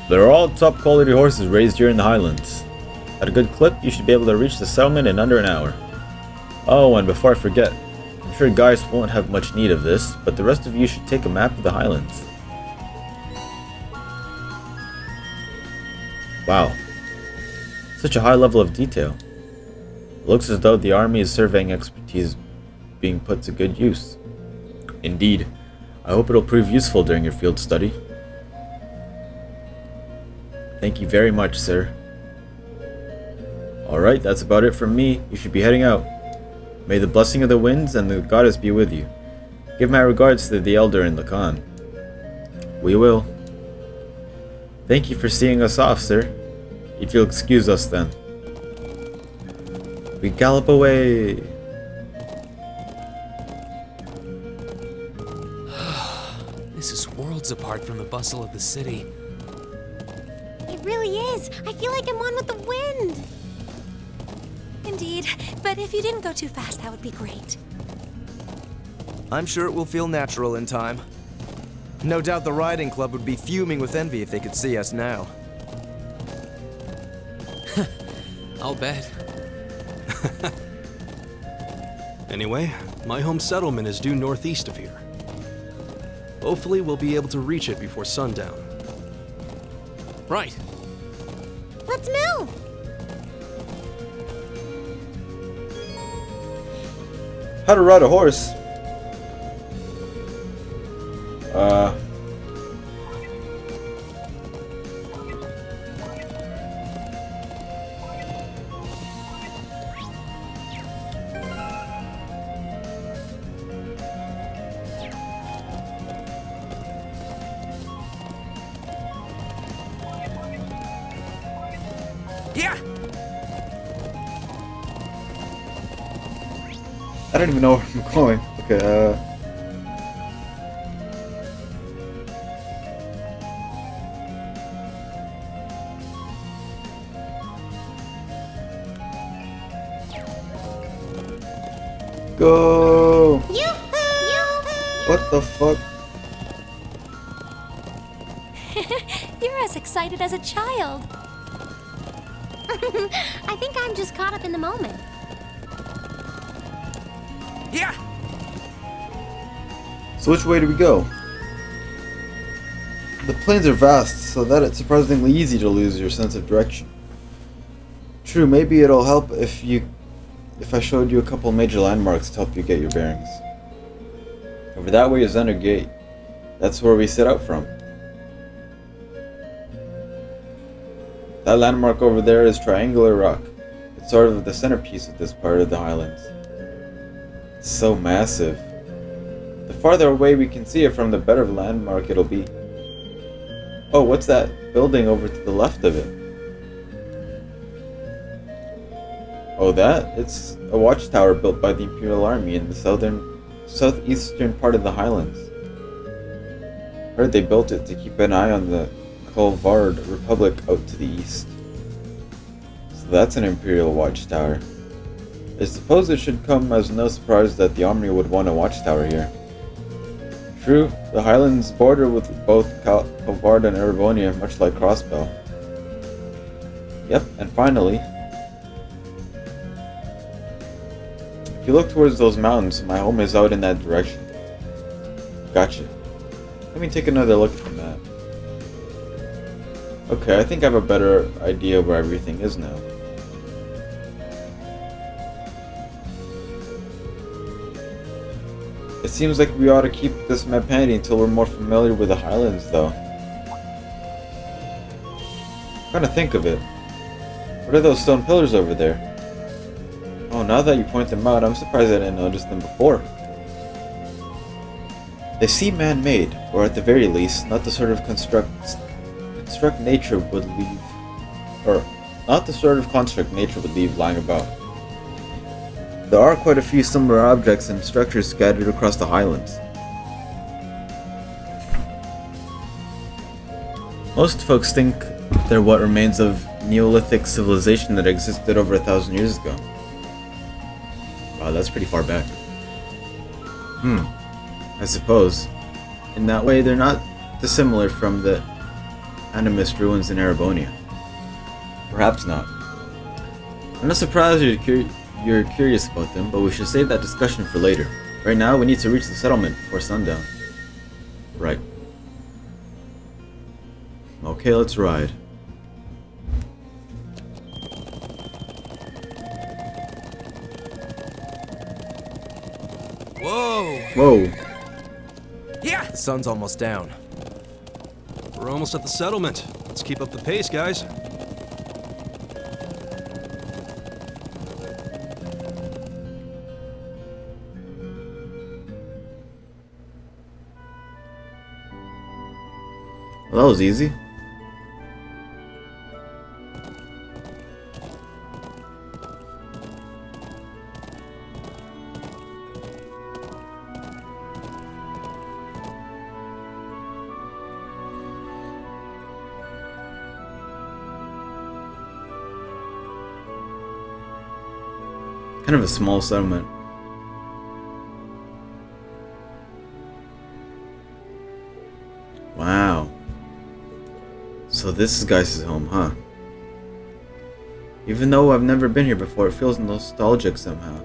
They're all top quality horses raised here in the Highlands. At a good clip, you should be able to reach the settlement in under an hour. Oh, and before I forget, I'm sure guys won't have much need of this, but the rest of you should take a map of the Highlands. Wow. Such a high level of detail. It looks as though the army's surveying expertise being put to good use. Indeed. I hope it'll prove useful during your field study. Thank you very much, sir. Alright, that's about it from me. You should be heading out. May the blessing of the winds and the goddess be with you. Give my regards to the elder and the Khan. We will. Thank you for seeing us off, sir. If you'll excuse us then. We gallop away. This is worlds apart from the bustle of the city. It really is. I feel like I'm one with the wind. Indeed, but if you didn't go too fast, that would be great. I'm sure it will feel natural in time. No doubt the riding club would be fuming with envy if they could see us now. I'll bet. Anyway, my home settlement is due northeast of here. Hopefully we'll be able to reach it before sundown. Right. Let's move. How to ride a horse? Yeah! I don't even know where I'm going. Okay, Go! Yoo-hoo! What the fuck? You're as excited as a child. I think I'm just caught up in the moment. Yeah! So which way do we go? The plains are vast, so that it's surprisingly easy to lose your sense of direction. True, maybe it'll help if I showed you a couple major landmarks to help you get your bearings. Over that way is Thunder Gate. That's where we set out from. That landmark over there is Triangular Rock. It's sort of the centerpiece of this part of the Highlands. It's so massive. The farther away we can see it from, the better landmark it'll be. Oh, what's that building over to the left of it? Oh, that? It's a watchtower built by the Imperial Army in the southeastern part of the Highlands. I heard they built it to keep an eye on the Kolvard Republic out to the east. So that's an Imperial watchtower. I suppose it should come as no surprise that the Army would want a watchtower here. True, the Highlands border with both Kolvard and Erebonia, much like Crossbell. Yep, and finally, if you look towards those mountains, my home is out in that direction. Gotcha. Let me take another look at the map. Okay, I think I have a better idea where everything is now. It seems like we ought to keep this map handy until we're more familiar with the Highlands, though. Trying to think of it. What are those stone pillars over there? Oh, now that you point them out, I'm surprised I didn't notice them before. They seem man-made, or at the very least, not the sort of construct nature would leave, or not the sort of construct nature would leave lying about. There are quite a few similar objects and structures scattered across the Highlands. Most folks think they're what remains of Neolithic civilization that existed over 1,000 years ago. Wow, that's pretty far back. I suppose. In that way, they're not dissimilar from the animist ruins in Erebonia. Perhaps not. I'm not surprised you're curious about them, but we should save that discussion for later. Right now, we need to reach the settlement before sundown. Right. Okay, let's ride. Whoa! Whoa. Yeah! The sun's almost down. We're almost at the settlement. Let's keep up the pace, guys. Well, that was easy. Kind of a small settlement. Wow. So this is Geis' home, huh? Even though I've never been here before, it feels nostalgic somehow.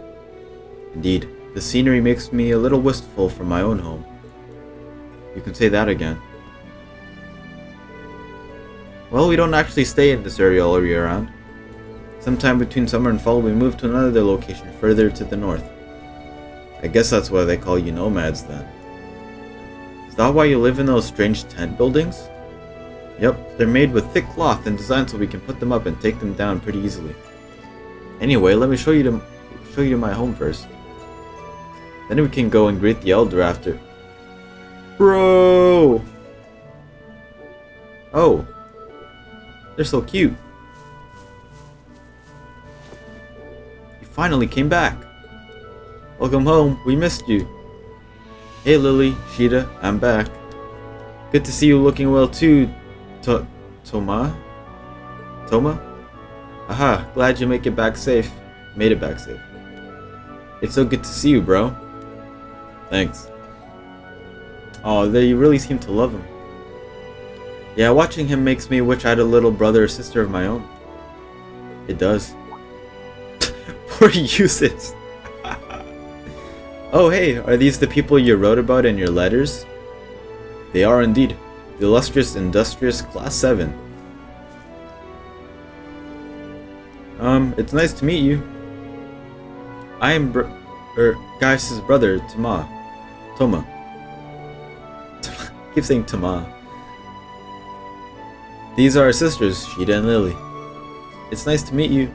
Indeed, the scenery makes me a little wistful for my own home. You can say that again. Well, we don't actually stay in this area all year round. Sometime between summer and fall, we move to another location further to the north. I guess that's why they call you nomads then. Is that why you live in those strange tent buildings? Yep, they're made with thick cloth and designed so we can put them up and take them down pretty easily. Anyway, let me show you my home first. Then we can go and greet the elder after. Bro! Oh. They're so cute. You finally came back. Welcome home, we missed you. Hey Lily, Sheeta, I'm back. Good to see you looking well too, Toma? Aha, glad you made it back safe. It's so good to see you, bro. Thanks. Oh, they really seem to love him. Yeah, watching him makes me wish I had a little brother or sister of my own. It does. Poor uses. Oh hey, are these the people you wrote about in your letters? They are indeed. The illustrious, industrious Class 7. It's nice to meet you. I am Gaius' brother, Toma. I keep saying Toma. These are our sisters, Sheeta and Lily. It's nice to meet you.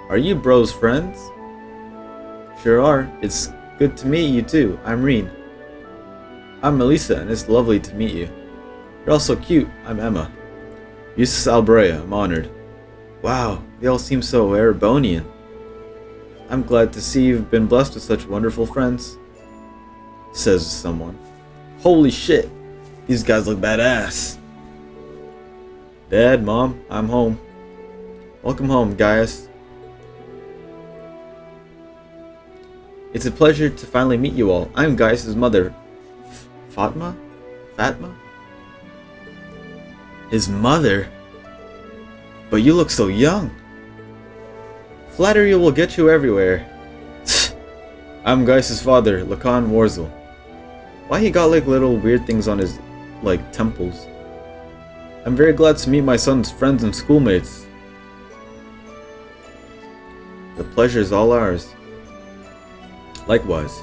Are you bros friends? Sure are. It's good to meet you too. I'm Reen. I'm Melissa, and it's lovely to meet you. You're also cute. I'm Emma. Eustace Albrea, I'm honored. Wow, they all seem so Erebonian. I'm glad to see you've been blessed with such wonderful friends, says someone. Holy shit, these guys look badass. Dad, Mom, I'm home. Welcome home, Gaius. It's a pleasure to finally meet you all. I'm Gaius' mother. Fatma? His mother? But you look so young. Flattery will get you everywhere. I'm Gaius' father, Lacan Warzel. Why he got like little weird things on his, like, temples? I'm very glad to meet my son's friends and schoolmates. The pleasure is all ours. Likewise.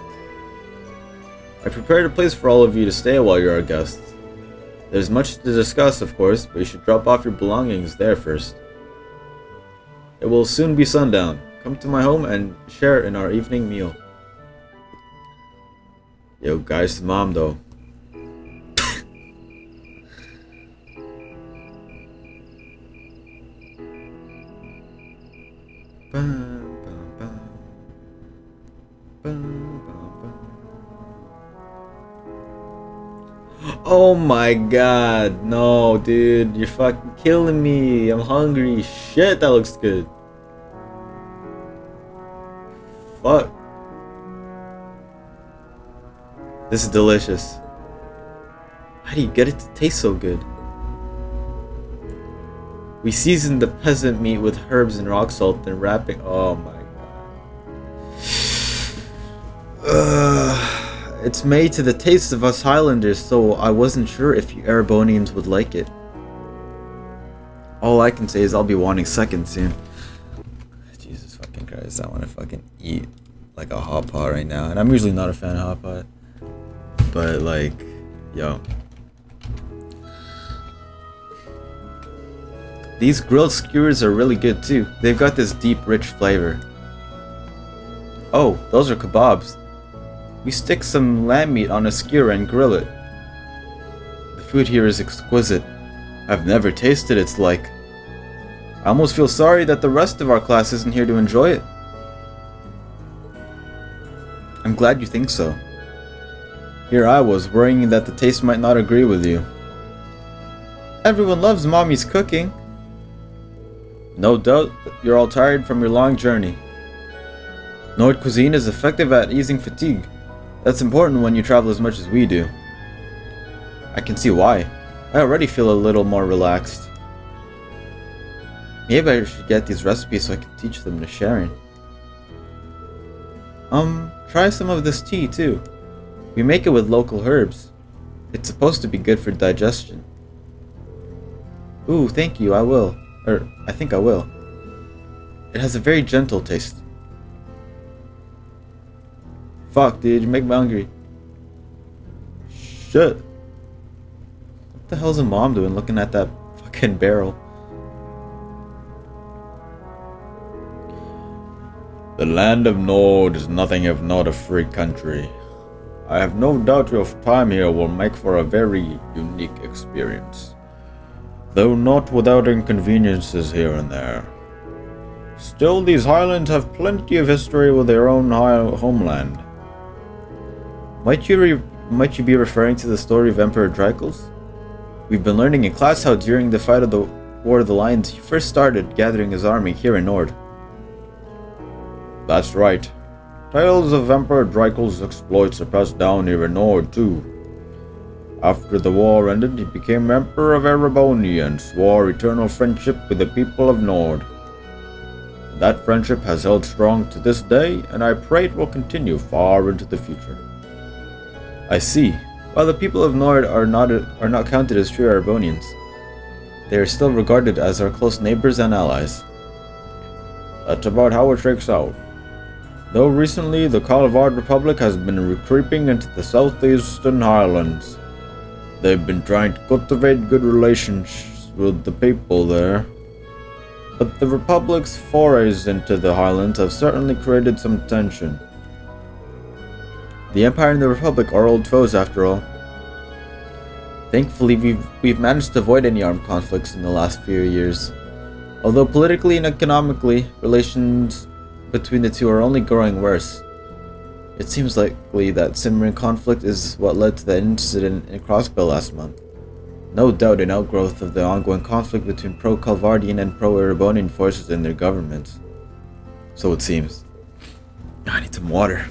I prepared a place for all of you to stay while you're our guests. There's much to discuss, of course, but you should drop off your belongings there first. It will soon be sundown. Come to my home and share in our evening meal. Yo, Gaius' mom, though. Oh my god, no, dude, you're fucking killing me. I'm hungry. Shit, that looks good. Fuck. This is delicious. How do you get it to taste so good? We seasoned the peasant meat with herbs and rock salt, then wrapping. Oh my god. It's made to the taste of us Highlanders, so I wasn't sure if you Erebonians would like it. All I can say is I'll be wanting seconds soon. Jesus fucking Christ, I want to fucking eat like a hot pot right now. And I'm usually not a fan of hot pot. But like, yo. These grilled skewers are really good too. They've got this deep, rich flavor. Oh, those are kebabs. We stick some lamb meat on a skewer and grill it. The food here is exquisite. I've never tasted its like. I almost feel sorry that the rest of our class isn't here to enjoy it. I'm glad you think so. Here I was, worrying that the taste might not agree with you. Everyone loves Mommy's cooking. No doubt you're all tired from your long journey. Nord cuisine is effective at easing fatigue. That's important when you travel as much as we do. I can see why. I already feel a little more relaxed. Maybe I should get these recipes so I can teach them to Sharon. Try some of this tea too. We make it with local herbs. It's supposed to be good for digestion. Ooh, thank you, I will. I think I will. It has a very gentle taste. Fuck, dude, you make me hungry. Shit. What the hell's a mom doing looking at that fucking barrel? The land of Nord is nothing if not a free country. I have no doubt your time here will make for a very unique experience. Though not without inconveniences here and there. Still, these highlands have plenty of history with their own homeland. Might you be referring to the story of Emperor Dracos? We've been learning in class how during the fight of the War of the Lions, he first started gathering his army here in Nord. That's right. Tales of Emperor Dracul's exploits are passed down here in Nord, too. After the war ended, he became Emperor of Erebonia and swore eternal friendship with the people of Nord. That friendship has held strong to this day, and I pray it will continue far into the future. I see. While the people of Nord are not counted as true Erebonians, they are still regarded as our close neighbors and allies. That's about how it shakes out. Though recently the Calvard Republic has been creeping into the southeastern highlands. They've been trying to cultivate good relations with the people there. But the Republic's forays into the highlands have certainly created some tension. The Empire and the Republic are old foes after all. Thankfully, we've managed to avoid any armed conflicts in the last few years. Although politically and economically, relations between the two are only growing worse. It seems likely that simmering conflict is what led to the incident in Crossbill last month. No doubt an outgrowth of the ongoing conflict between pro-Calvardian and pro-Erebonian forces and their governments. So it seems. I need some water.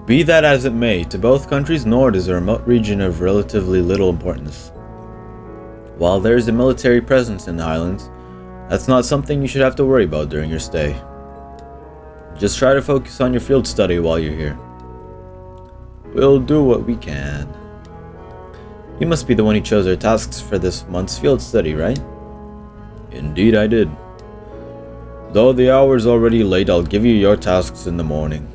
Be that as it may, to both countries, Nord is a remote region of relatively little importance. While there is a military presence in the islands, that's not something you should have to worry about during your stay. Just try to focus on your field study while you're here. We'll do what we can. You must be the one who chose our tasks for this month's field study, right? Indeed I did. Though the hour's already late, I'll give you your tasks in the morning.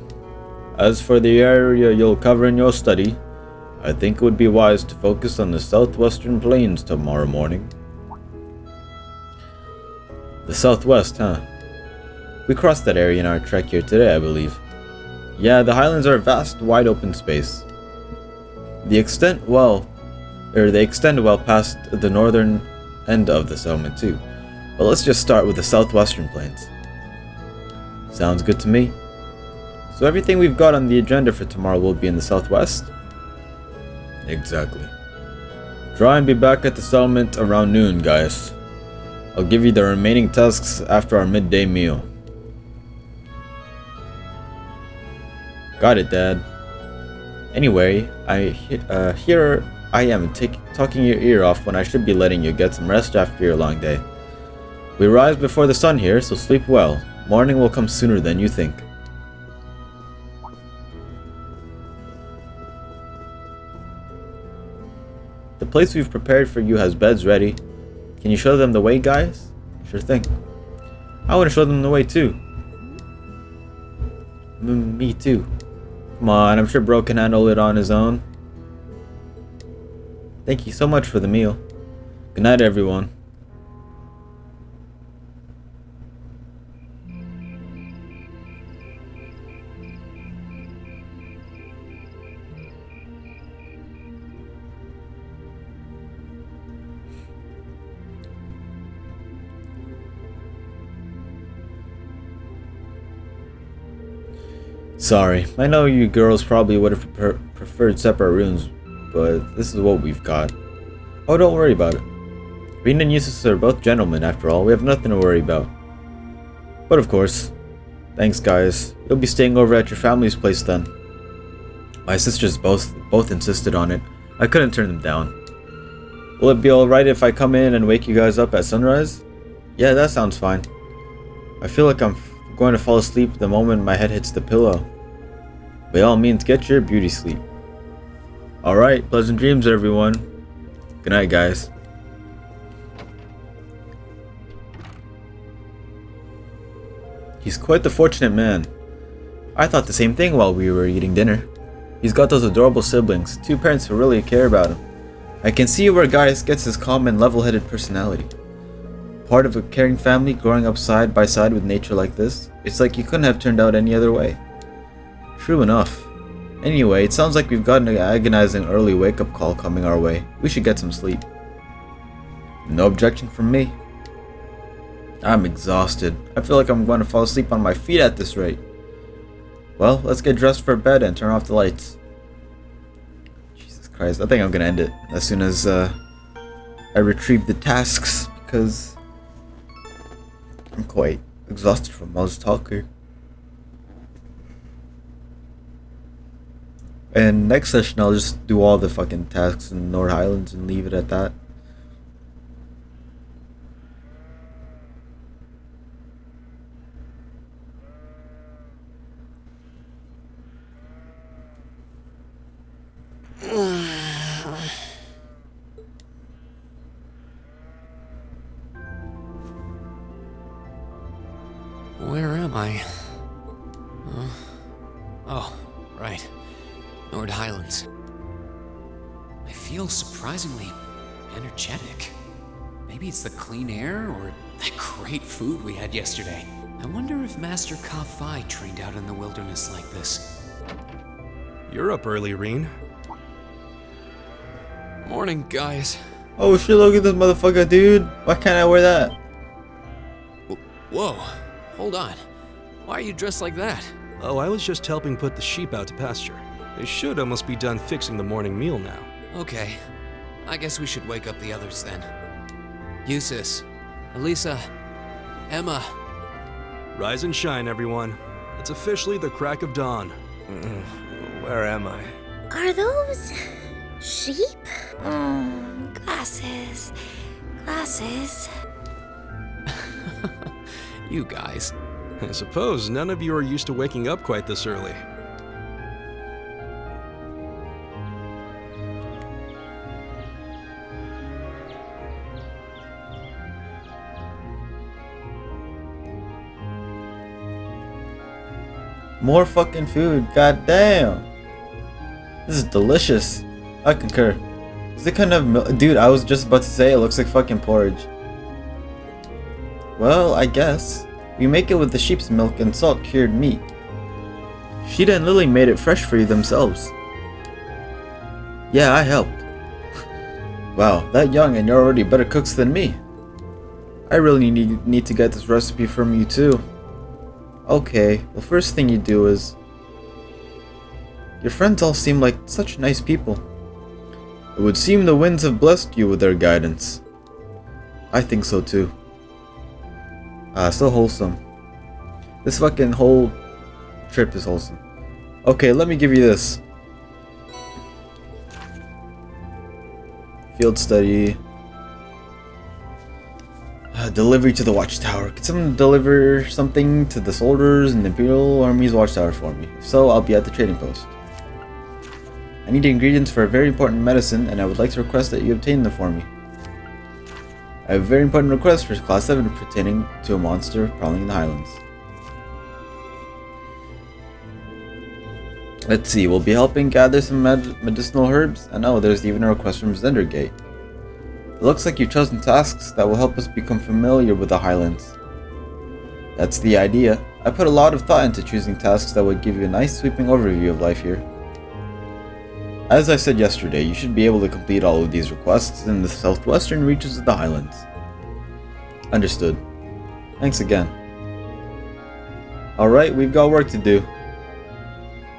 As for the area you'll cover in your study, I think it would be wise to focus on the southwestern plains tomorrow morning. The southwest, huh? We crossed that area in our trek here today, I believe. Yeah, the highlands are a vast, wide open space. They extend well past the northern end of the settlement too. But let's just start with the southwestern plains. Sounds good to me. So everything we've got on the agenda for tomorrow will be in the southwest? Exactly. Try and be back at the settlement around noon, guys. I'll give you the remaining tasks after our midday meal. Got it, Dad. Anyway, here I am talking your ear off when I should be letting you get some rest after your long day. We rise before the sun here, so sleep well. Morning will come sooner than you think. The place we've prepared for you has beds ready. Can you show them the way, guys? Sure thing. I want to show them the way too. Me too. Come on, I'm sure Bro can handle it on his own. Thank you so much for the meal. Good night, everyone. Sorry, I know you girls probably would have preferred separate rooms, but this is what we've got. Oh, don't worry about it. Reen and Eustace are both gentlemen after all, we have nothing to worry about. But of course, thanks guys, you'll be staying over at your family's place then. My sisters both insisted on it, I couldn't turn them down. Will it be alright if I come in and wake you guys up at sunrise? Yeah, that sounds fine. I feel like I'm going to fall asleep the moment my head hits the pillow. By all means, get your beauty sleep. Alright, pleasant dreams everyone. Good night, guys. He's quite the fortunate man. I thought the same thing while we were eating dinner. He's got those adorable siblings, two parents who really care about him. I can see where Gaius gets his calm and level-headed personality. Part of a caring family growing up side by side with nature like this, it's like you couldn't have turned out any other way. True enough. Anyway, it sounds like we've got an agonizing early wake-up call coming our way. We should get some sleep. No objection from me. I'm exhausted. I feel like I'm going to fall asleep on my feet at this rate. Well, let's get dressed for bed and turn off the lights. Jesus Christ. Christ. I think I'm gonna end it as soon as I retrieve the tasks, because I'm quite exhausted from all this talking. And next session I'll just do all the fucking tasks in North Highlands and leave it at that. Where am I? Oh, right. Nord Highlands. I feel surprisingly energetic. Maybe it's the clean air or that great food we had yesterday. I wonder if Master Ka-Fi trained out in the wilderness like this. You're up early, Reen. Morning, guys. Oh shit, look at this motherfucker, dude. Why can't I wear that? Whoa, hold on. Why are you dressed like that? Oh, I was just helping put the sheep out to pasture. They should almost be done fixing the morning meal now. Okay, I guess we should wake up the others then. Eustace, Elisa, Emma. Rise and shine, everyone. It's officially the crack of dawn. Where am I? Are those sheep? Glasses. Glasses. You guys. I suppose none of you are used to waking up quite this early. More fucking food, god damn. This is delicious. I concur. Is it kind of dude, I was just about to say it looks like fucking porridge. Well, I guess. We make it with the sheep's milk and salt cured meat. Sheeta and Lily made it fresh for you themselves. Yeah, I helped. Wow, that young and you're already better cooks than me. I really need to get this recipe from you too. Okay, well first thing you do is... Your friends all seem like such nice people. It would seem the winds have blessed you with their guidance. I think so too. So wholesome. This fucking whole trip is wholesome. Okay, let me give you this. Field study. Delivery to the watchtower. Could someone deliver something to the soldiers in the Imperial Army's watchtower for me? If so, I'll be at the trading post. I need ingredients for a very important medicine, and I would like to request that you obtain them for me. I have a very important request for Class 7 pertaining to a monster prowling in the Highlands. Let's see, we'll be helping gather some medicinal herbs, and oh, there's even a request from Zendergate. It looks like you've chosen tasks that will help us become familiar with the Highlands. That's the idea. I put a lot of thought into choosing tasks that would give you a nice sweeping overview of life here. As I said yesterday, you should be able to complete all of these requests in the southwestern reaches of the Highlands. Understood. Thanks again. Alright, we've got work to do.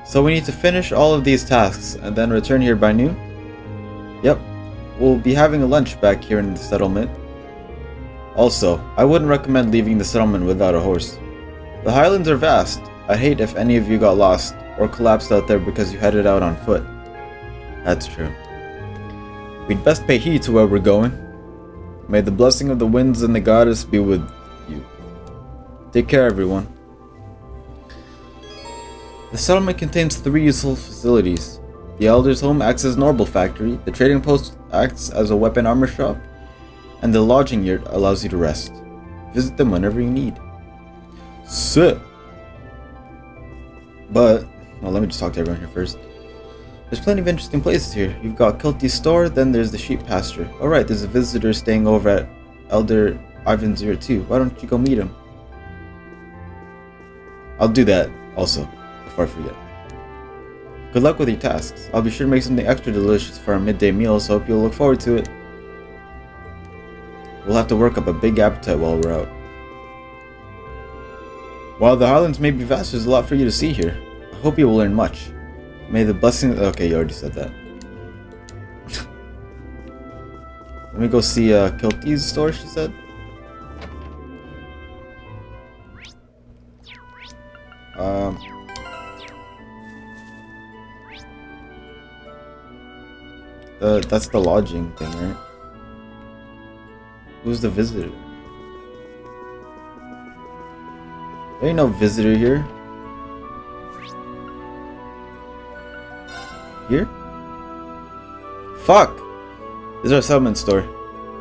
So we need to finish all of these tasks and then return here by noon? Yep. We'll be having a lunch back here in the settlement. Also, I wouldn't recommend leaving the settlement without a horse. The Highlands are vast. I'd hate if any of you got lost or collapsed out there because you headed out on foot. That's true. We'd best pay heed to where we're going. May the blessing of the winds and the goddess be with you. Take care, everyone. The settlement contains 3 useful facilities. The Elder's Home acts as an orbital factory, the trading post acts as a weapon armor shop, and the lodging yurt allows you to rest. Visit them whenever you need. Sit! But, well, let me just talk to everyone here first. There's plenty of interesting places here. You've got Kilty's store, then there's the sheep pasture. Oh right, there's a visitor staying over at Elder Ivan's yurt too. Why don't you go meet him? I'll do that also, before I forget. Good luck with your tasks. I'll be sure to make something extra delicious for our midday meal, so hope you'll look forward to it. We'll have to work up a big appetite while we're out. While the Highlands may be vast, there's a lot for you to see here. I hope you will learn much. May the blessing... Okay, you already said that. Let me go see Kilty's store, she said. That's the lodging thing, right? Who's the visitor? There ain't no visitor here. Here? Fuck! This is our settlement store.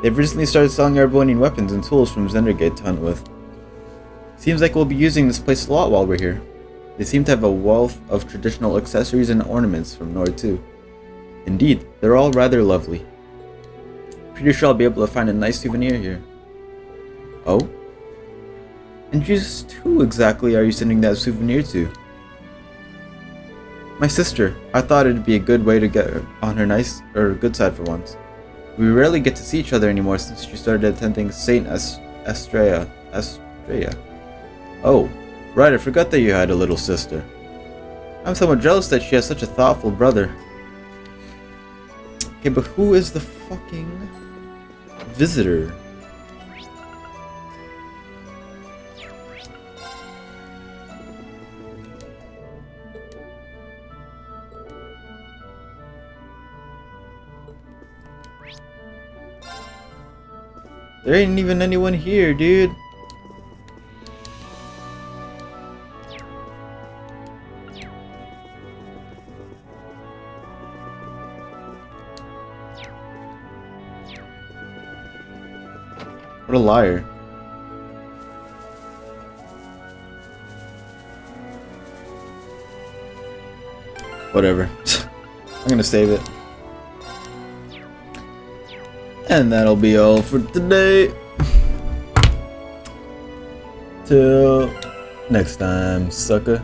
They've recently started selling Arbonian weapons and tools from Zendergate to hunt with. Seems like we'll be using this place a lot while we're here. They seem to have a wealth of traditional accessories and ornaments from Nord too. Indeed, they're all rather lovely. Pretty sure I'll be able to find a nice souvenir here. Oh? And just who exactly are you sending that souvenir to? My sister. I thought it'd be a good way to get her on her nice or good side for once. We rarely get to see each other anymore since she started attending Saint Estrella. Oh, right, I forgot that you had a little sister. I'm somewhat jealous that she has such a thoughtful brother. Okay, but who is the fucking visitor? There ain't even anyone here, dude. What a liar. Whatever. I'm gonna save it. And that'll be all for today. Till next time, sucker.